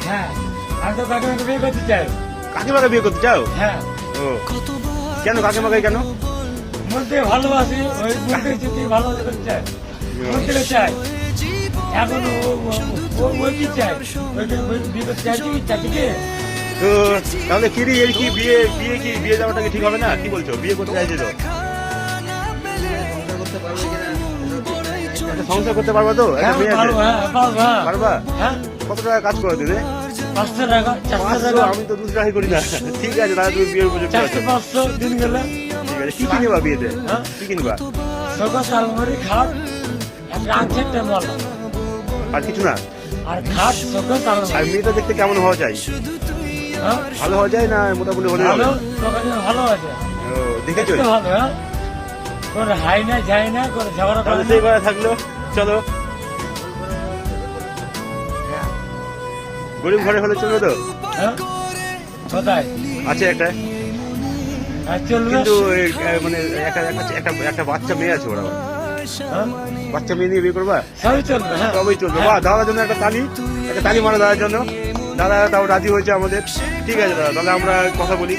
হ্যাঁ, আমি তো কাকিমাকে বিয়ে করতে চাই। কাকিমাকে বিয়ে করতে চাও? হ্যাঁ, ও কেন কাকিমাকে কেন? মন থেকে ভালোবাসি, ওই মন থেকে যদি ভালো করতে চাই, মন থেকে চাই। এখন ওই কি চাই, ওই বিয়ে করতে চাইছি কি চাইছি কি? তো তাহলে কি রে, এর কি বিয়ে যাওয়াটা কি ঠিক হবে না? কি বলছো, বিয়ে করতে চাইছে তো? একটা সংসার করতে পারবা তো? একটা হ্যাঁ, মেয়ে আছে। পারবো, হ্যাঁ, পারবো, হ্যাঁ। পারবা? হ্যাঁ, কত টাকা কাজ করো দিদি? 500 টাকা, 400 500? টাকা, আমি তো 200 টাকাই করি না। ঠিক আছে, তাহলে তুমি বিয়ের উপযুক্ত আছো। 400-500 দিন গেলে। ঠিক আছে, কি কিনবা বিয়েতে? হ্যাঁ? কি কিনবা? শোকস আলমারি, খাট, একটা আংটির টেবল, আর কিছু না? আর খাট, শোকস আর আলমারি। মেয়েটা দেখতে কেমন হওয়া চাই? হ্যাঁ? ভালো হওয়া যায় না মোটামুটি হলে ভালো, হবে? দোকানে ভালো আছে। ও, দেখেছো? দেখতে ভালো, হ্যাঁ? কোনো হাই না, যাই না, কোনো ঝগড়া করে তাহলে না। সেই কথা থাকলো। চলো, গরিব ঘরে হলে চলবে তো? হ্যাঁ? কোথায়? আছে একটা, হ্যাঁ, চলবে। কিন্তু মানে একটা বাচ্চা মেয়ে আছে, ওরা হ্যাঁ? বাচ্চা মেয়ে নিয়ে বিয়ে করবা? সবই চলবে, হ্যাঁ। তবেই চলবে। বাহ, দাদার জন্য একটা তালি মারো দাদার জন্য। দাদা তাও রাজি হয়েছে আমাদের। ঠিক আছে দাদা, তাহলে আমরা কথা বলি।